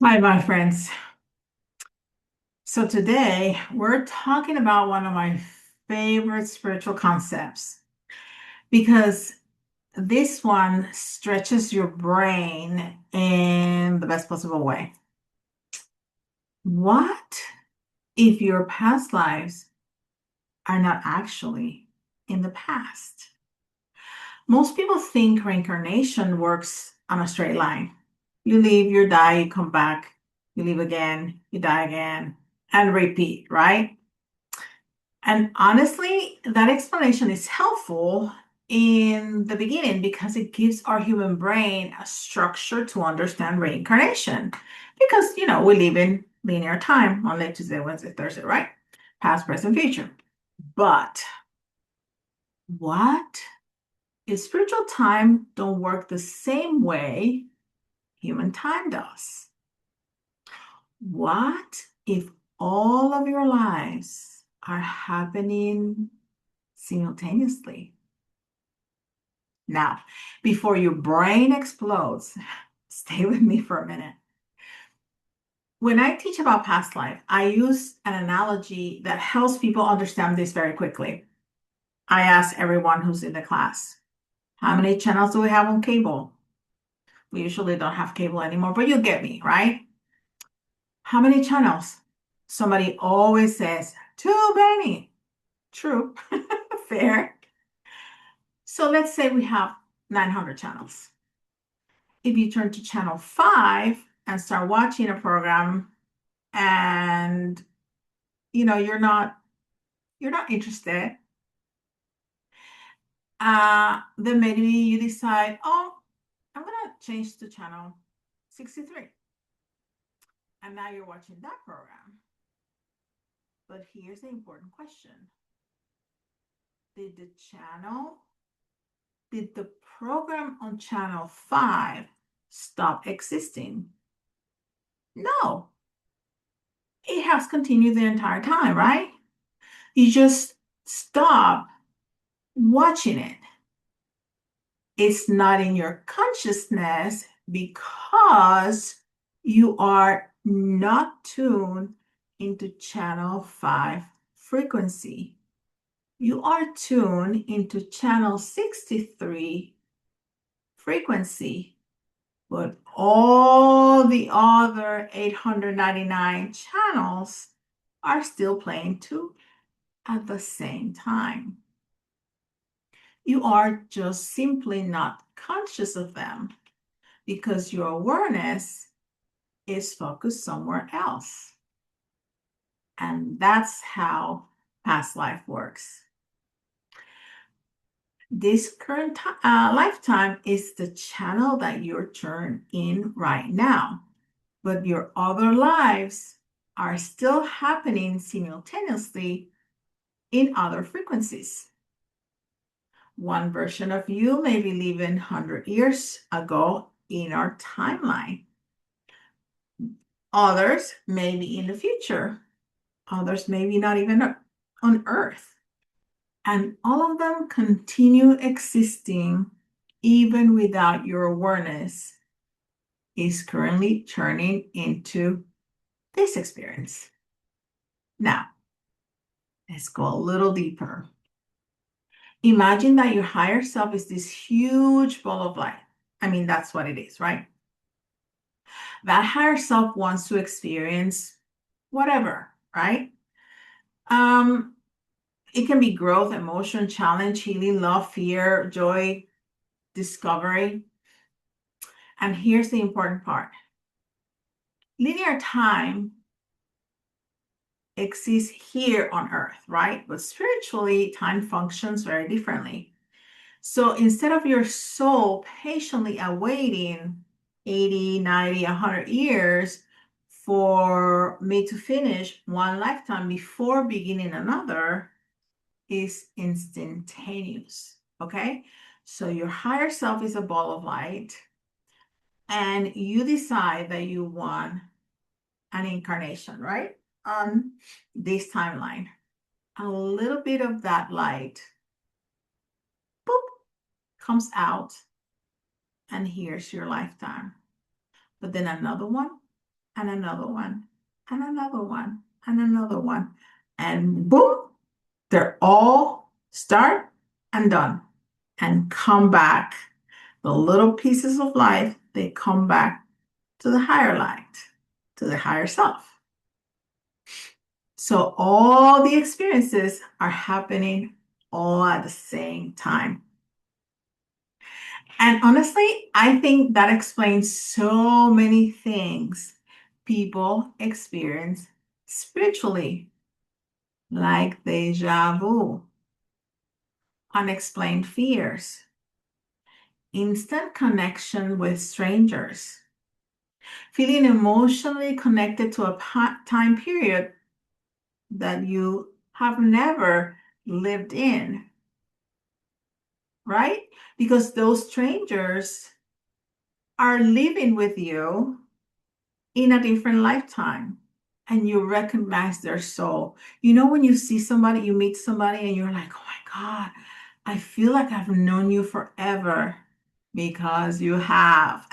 Hi, my friends. So today we're talking about one of my favorite spiritual concepts because this one stretches your brain in the best possible way. What if your past lives are not actually in the past? Most people think reincarnation works on a straight line. You leave, you die, you come back, you leave again, you die again, and repeat, right? And honestly, that explanation is helpful in the beginning because it gives our human brain a structure to understand reincarnation. Because, we live in linear time, Monday, Tuesday, Wednesday, Thursday, right? Past, present, future. But what if spiritual time don't work the same way human time does? What if all of your lives are happening simultaneously? Now, before your brain explodes, stay with me for a minute. When I teach about past life, I use an analogy that helps people understand this very quickly. I ask everyone who's in the class, how many channels do we have on cable? We usually don't have cable anymore, but you get me, right? How many channels? Somebody always says, too many. True, fair. So let's say we have 900 channels. If you turn to channel 5 and start watching a program and you're not interested, then maybe you decide, oh, I'm gonna change to channel 63. And now you're watching that program. But here's the important question. Did the channel, did the program on channel 5 stop existing? No, it has continued the entire time, right? You just stop watching it. It's not in your consciousness because you are not tuned into channel 5 frequency. You are tuned into channel 63 frequency, but all the other 899 channels are still playing too at the same time. You are just simply not conscious of them because your awareness is focused somewhere else. And that's how past life works. This current lifetime is the channel that you're turned in right now, but your other lives are still happening simultaneously in other frequencies. One version of you may be living 100 years ago in our timeline. Others may be in the future. Others maybe not even on Earth. And all of them continue existing even without your awareness is currently turning into this experience. Now, let's go a little deeper. Imagine that your higher self is this huge ball of light. I mean, that's what it is, right? That higher self wants to experience whatever, right? Um, it can be growth, emotion, challenge, healing, love, fear, joy, discovery. And here's the important part. Linear time exists here on earth, right? But spiritually, time functions very differently. So instead of your soul patiently awaiting 80, 90, 100 years for me to finish one lifetime before beginning another, is instantaneous. Okay. So your higher self is a ball of light, and you decide that you want an incarnation, right? On this timeline. A little bit of that light, boop, comes out, and here's your lifetime. But then another one, and another one, and another one, and another one. And boom, they're all start and done and come back. The little pieces of life, they come back to the higher light, to the higher self. So all the experiences are happening all at the same time. And honestly, I think that explains so many things people experience spiritually, like deja vu, unexplained fears, instant connection with strangers, feeling emotionally connected to a time period that you have never lived in, right? Because those strangers are living with you in a different lifetime and you recognize their soul. You know, when you see somebody, you meet somebody and you're like, oh my God, I feel like I've known you forever because you have,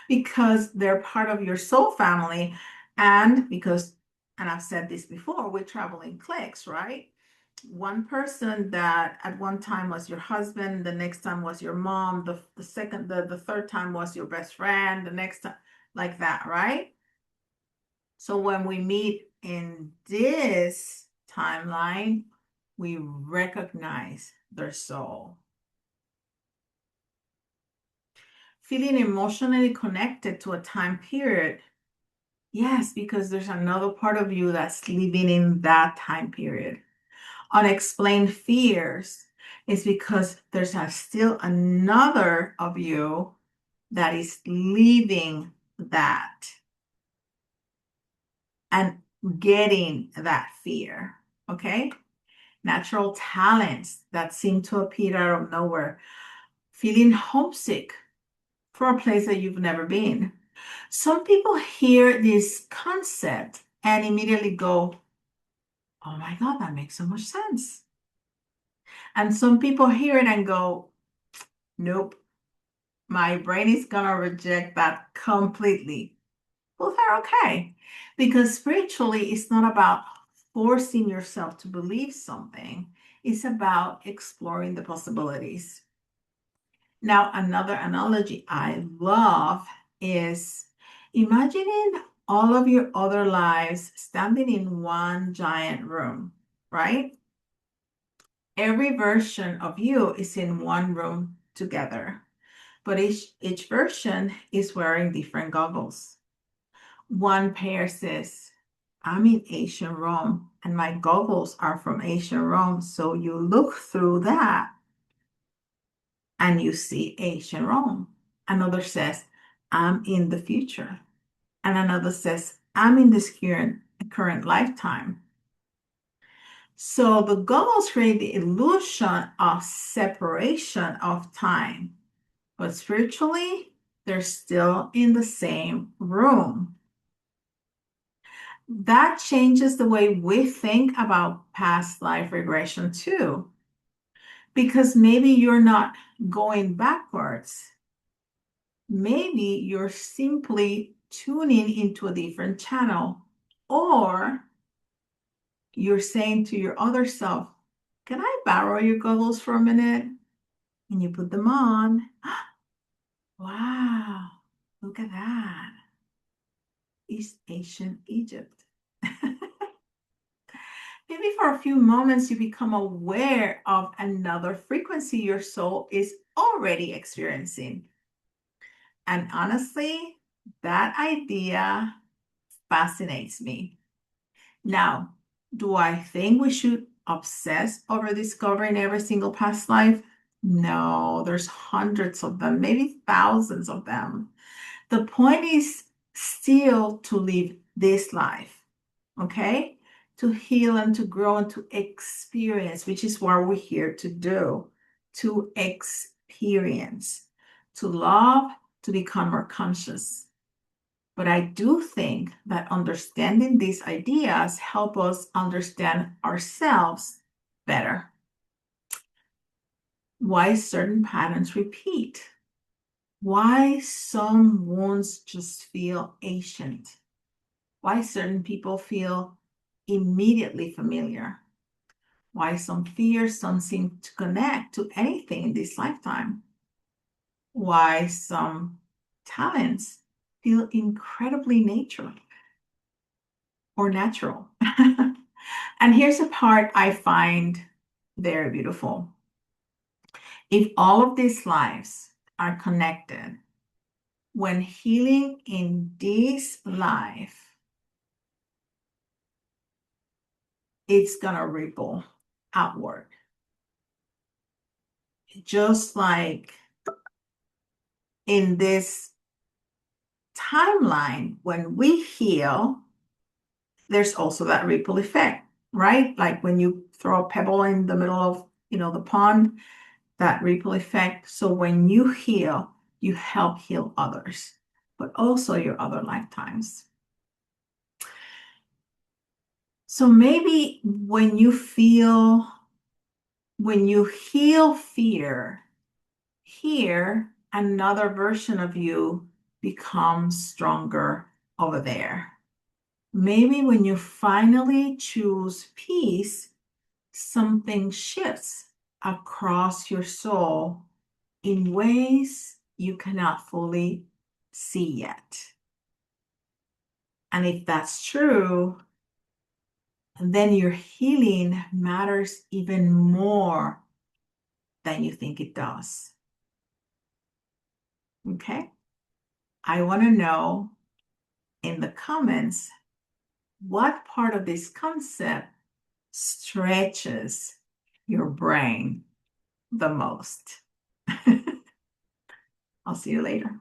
because they're part of your soul family. And because, and I've said this before, we travel in cliques, right? One person that at one time was your husband, the next time was your mom, the third time was your best friend, the next time, like that, right? So when we meet in this timeline, we recognize their soul. Feeling emotionally connected to a time period. Yes, because there's another part of you that's living in that time period. Unexplained fears is because there's still another of you that is leaving that and getting that fear. Okay. Natural talents that seem to appear out of nowhere. Feeling homesick for a place that you've never been. Some people hear this concept and immediately go, oh my God, that makes so much sense. And some people hear it and go, nope, my brain is going to reject that completely. Well, they're okay. Because spiritually, it's not about forcing yourself to believe something, it's about exploring the possibilities. Now, another analogy I love is imagining all of your other lives standing in one giant room, right? Every version of you is in one room together, but each version is wearing different goggles. One pair says, I'm in ancient Rome and my goggles are from ancient Rome. So you look through that and you see ancient Rome. Another says, I'm in the future. And another says, I'm in this current lifetime. So the goggles create the illusion of separation of time. But spiritually, they're still in the same room. That changes the way we think about past life regression too. Because maybe you're not going backwards. Maybe you're simply tuning into a different channel, or you're saying to your other self, can I borrow your goggles for a minute? And you put them on. Wow, look at that. East Asian Egypt. Maybe for a few moments you become aware of another frequency your soul is already experiencing. And honestly, that idea fascinates me. Now, do I think we should obsess over discovering every single past life? No, there's hundreds of them, maybe thousands of them. The point is still to live this life, okay? To heal and to grow and to experience, which is what we're here to do, to experience, to love, to become more conscious. But I do think that understanding these ideas help us understand ourselves better. Why certain patterns repeat? Why some wounds just feel ancient? why certain people feel immediately familiar, why some fears don't seem to connect to anything in this lifetime, why some talents feel incredibly natural or natural. And here's a part I find very beautiful. If all of these lives are connected, when healing in this life, it's going to ripple outward. Just like in this timeline, when we heal, there's also that ripple effect, right? Like when you throw a pebble in the middle of, the pond, that ripple effect. So when you heal, you help heal others, but also your other lifetimes. So maybe when you heal fear, here another version of you becomes stronger over there. Maybe when you finally choose peace, something shifts across your soul in ways you cannot fully see yet. And if that's true, then your healing matters even more than you think it does. Okay? I want to know in the comments what part of this concept stretches your brain the most. I'll see you later.